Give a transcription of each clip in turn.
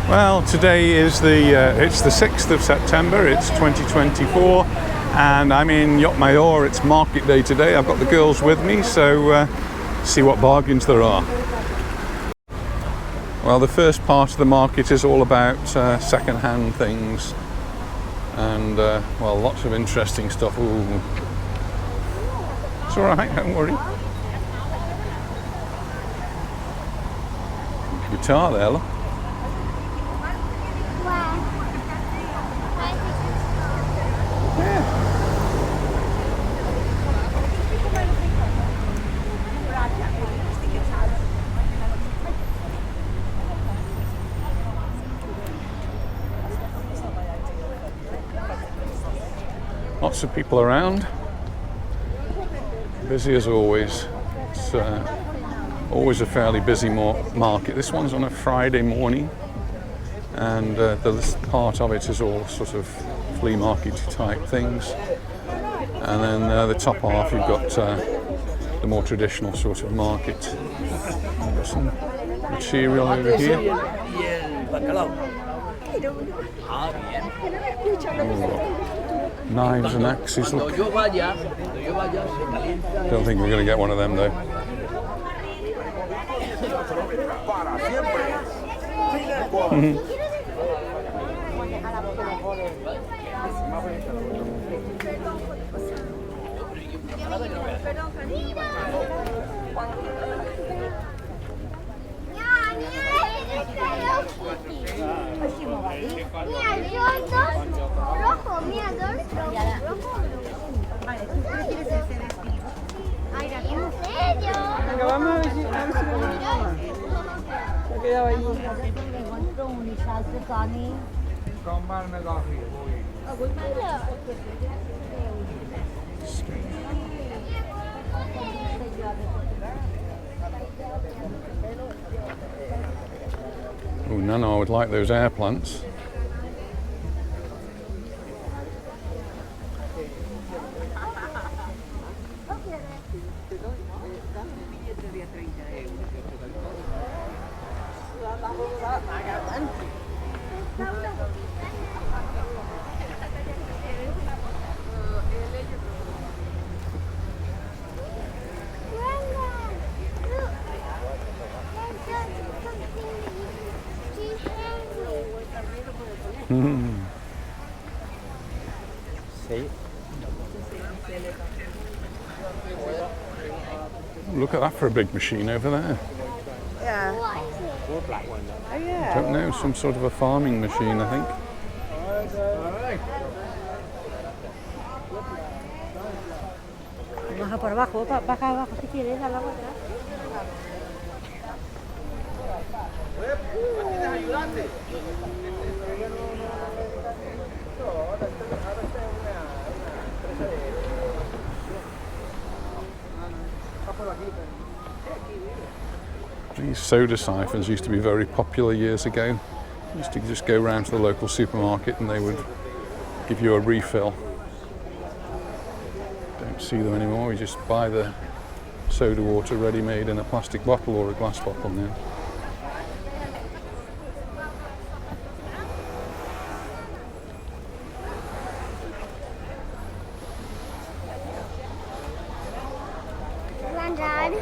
Well, today is it's the 6th of September, it's 2024, and I'm in Llucmajor. It's market day today. I've got the girls with me, so see what bargains there are. Well, the first part of the market is all about second-hand things, and well, lots of interesting stuff. Ooh. It's all right, don't worry. Guitar there, look. Lots of people around, busy as always. It's always a fairly busy market. This one's on a Friday morning, and the part of it is all sort of flea market type things, and then the top half you've got the more traditional sort of market. Got some material over here. Knives and axes, look. Don't think we're going to get one of them though. Oh, Nana, I would like those air plants. Look at that for a big machine over there. Yeah. Oh, yeah. I don't know, some sort of a farming machine, I think. Baja por abajo, baja abajo si quieres, a la vuelta. These soda siphons used to be very popular years ago. You used to just go round to the local supermarket and they would give you a refill. Don't see them anymore. We just buy the soda water ready-made in a plastic bottle or a glass bottle now. Grandad.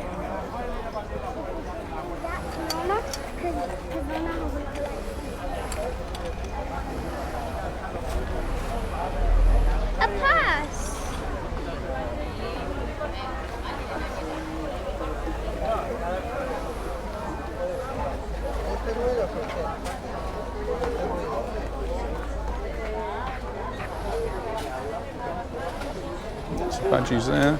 A pass. Some badges there.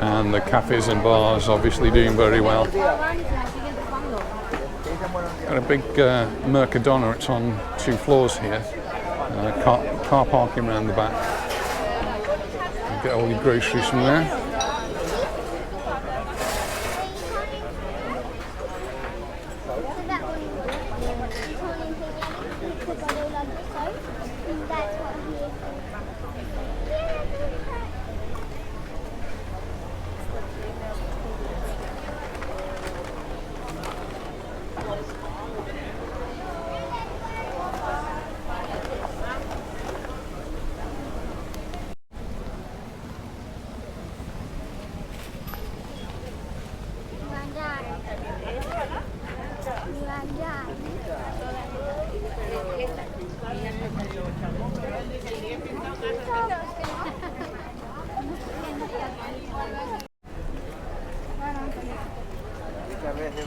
And the cafes and bars obviously doing very well. Got a big Mercadona, it's on 2 floors here. Car parking around the back. get all your groceries from there.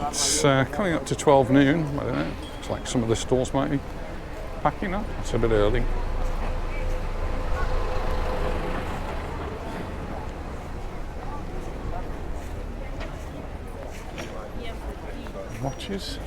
It's coming up to 12 noon. I don't know. It's like some of the stores might be packing up. It's a bit early. Watches.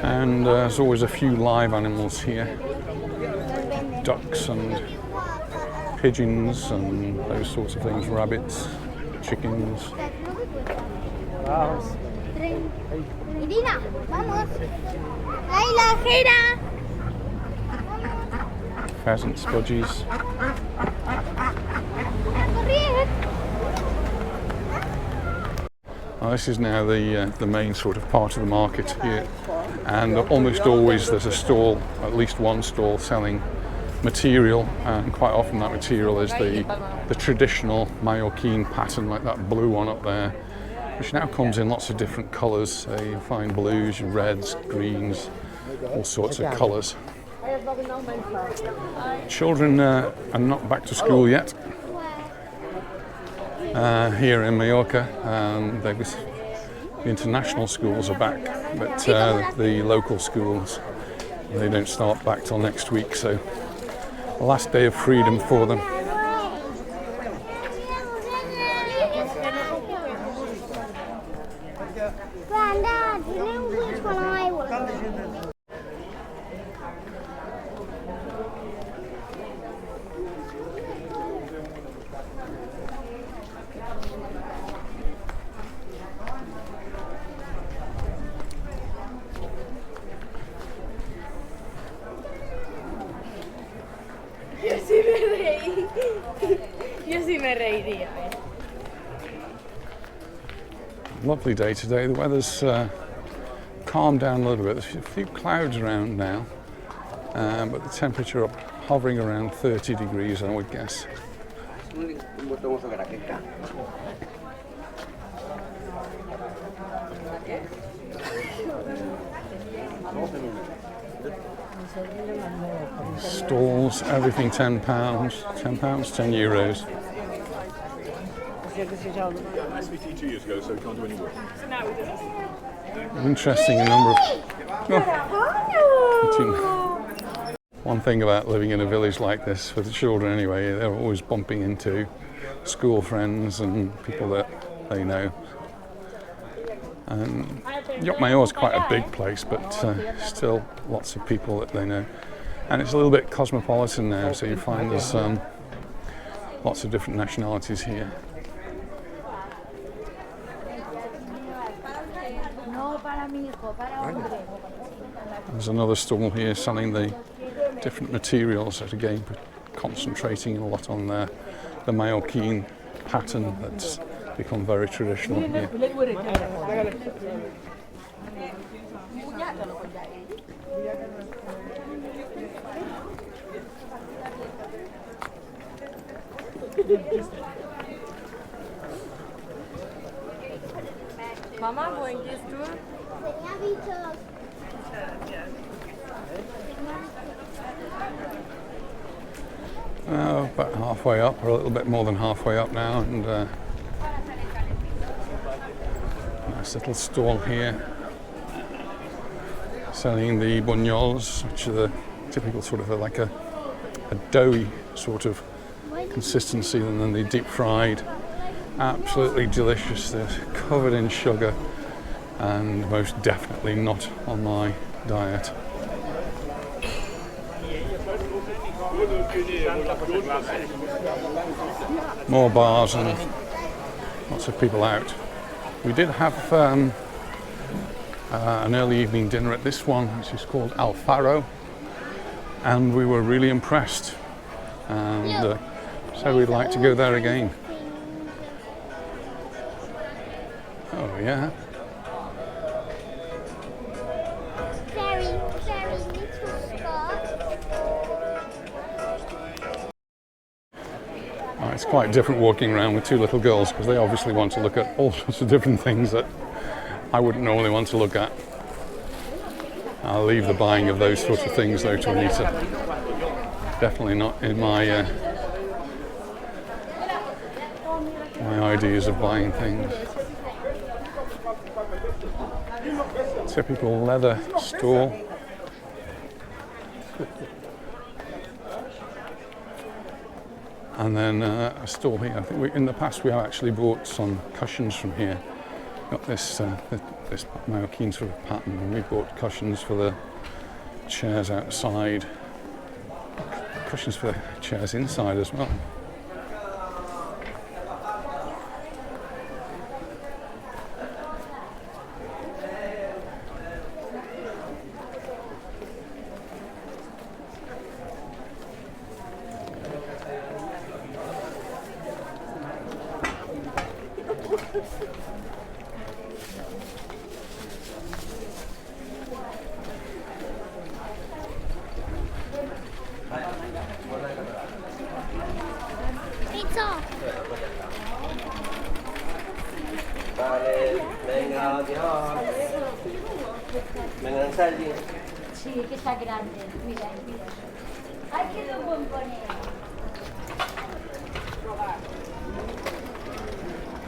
And there's always a few live animals here. Ducks and pigeons and those sorts of things. Rabbits, chickens. Pheasants, budgies. Well, this is now the main sort of part of the market here, and almost always there's a stall, at least one stall, selling material, and quite often that material is the traditional Mallorquin pattern, like that blue one up there, which now comes in lots of different colours. So you find blues, reds, greens, all sorts of colours. Children are not back to school yet here in Mallorca. The international schools are back, but the local schools, they don't start back till next week, so the last day of freedom for them. Grandad, you know which one I want? Yo sí me reiría. Lovely day today. The weather's calmed down a little bit. There's a few clouds around now, but the temperature up hovering around 30 degrees, I would guess. Stalls, everything £10, £10, 10 euros. I SVT 2 years ago, so we can't do any work. Interesting number of... One thing about living in a village like this, for the children anyway, they're always bumping into school friends and people that they know. And Llucmajor is quite a big place, but still lots of people that they know. And it's a little bit cosmopolitan now, so you find there's lots of different nationalities here. There's another stall here selling the different materials, that again concentrating a lot on the Mallorquin pattern that's become very traditional here. Mama, wohin gehst du? About halfway up, or a little bit more than halfway up now, and nice little stall here selling the bunyols, which are the typical sort of like a doughy sort of consistency, and then they deep fried absolutely delicious. They're covered in sugar and most definitely not on my diet. More bars and lots of people out. We did have an early evening dinner at this one, which is called Alfaro, and we were really impressed, and so we'd like to go there again. Oh yeah. Very, very little spot. Oh, it's quite different walking around with two little girls because they obviously want to look at all sorts of different things that I wouldn't normally want to look at. I'll leave the buying of those sorts of things though to Anita. Definitely not in my my ideas of buying things. Typical leather stall. And then a stall here. I think in the past we have actually bought some cushions from here. Got this this Mallorquin sort of pattern, and we bought cushions for the chairs outside, cushions for the chairs inside as well. It's off. Vale, venga, adiós. Venga, ensayo. Sí, que está grande. Mira, mira. Ay, qué bombonero.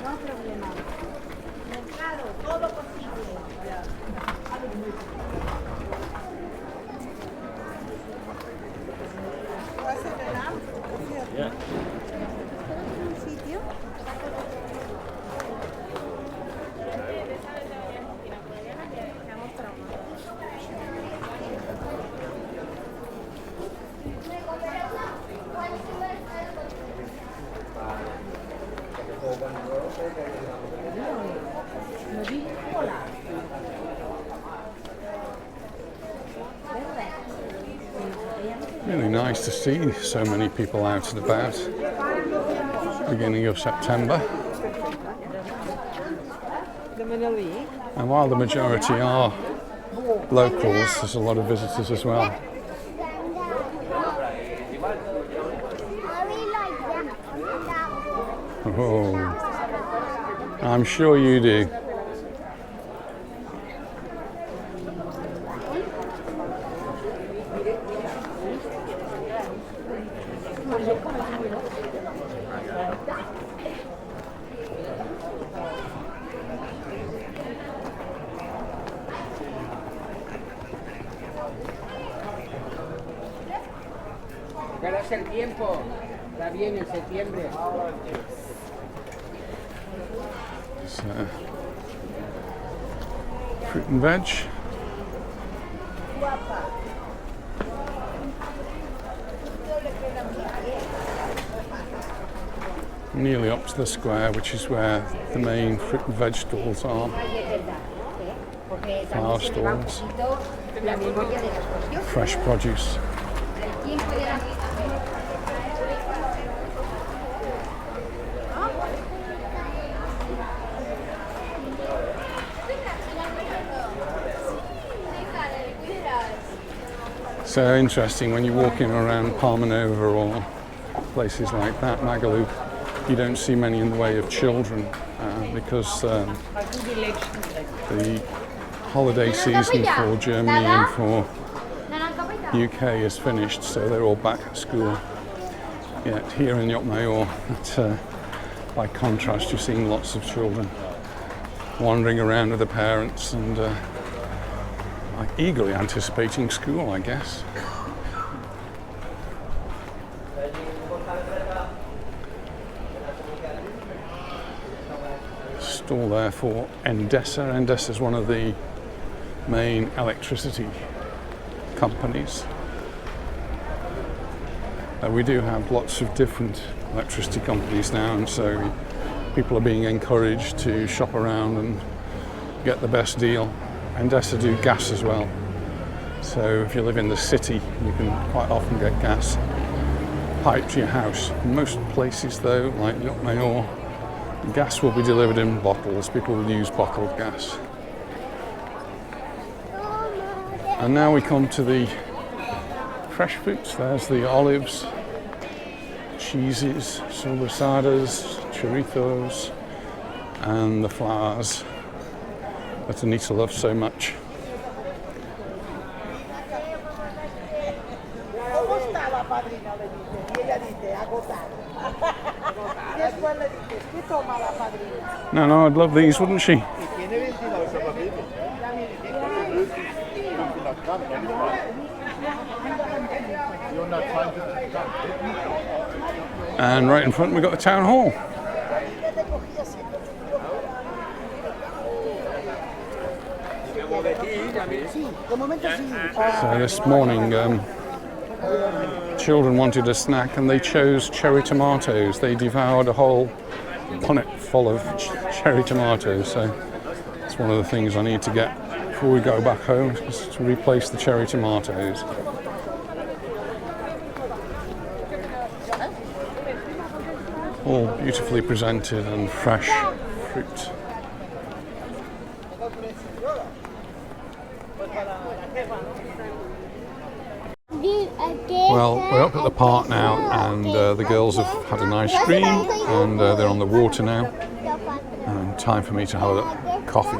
No problema. Mercado, todo posible. Really nice to see so many people out and about. Beginning of September. And while the majority are locals, there's a lot of visitors as well. I really like that. Oh, I'm sure you do. Verás el tiempo, está bien en septiembre. So, fruit and veg. Nearly up to the square, which is where the main fruit and veg stalls are. Flower stalls. Fresh produce. So interesting when you're walking around Palmanova or places like that, Magaluf, you don't see many in the way of children because the holiday season for Germany and for UK is finished, so they're all back at school. Yet here in Llucmajor, by contrast, you're seeing lots of children wandering around with their parents and eagerly anticipating school, I guess. stall there for Endesa. Endesa is one of the main electricity companies. We do have lots of different electricity companies now, and so people are being encouraged to shop around and get the best deal. Endesa do gas as well, so if you live in the city you can quite often get gas piped to your house. In most places though, like Llucmajor, gas will be delivered in bottles. People will use bottled gas. And now we come to the fresh fruits. There's the olives, cheeses, sobrasadas, choritos, and the flowers that Anita loves so much. No, I'd love these, wouldn't she? And right in front we've got the town hall. So this morning children wanted a snack and they chose cherry tomatoes. They devoured a whole punnet full of cherry tomatoes. So it's one of the things I need to get before we go back home, is to replace the cherry tomatoes. All beautifully presented and fresh fruit. Well, we're up at the park now, and the girls have had an ice cream, and they're on the water now, and time for me to have a coffee.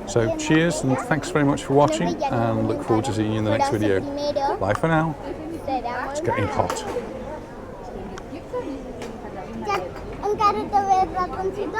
So cheers, and thanks very much for watching, and look forward to seeing you in the next video. Bye for now. It's getting hot. Un carrito de ratoncito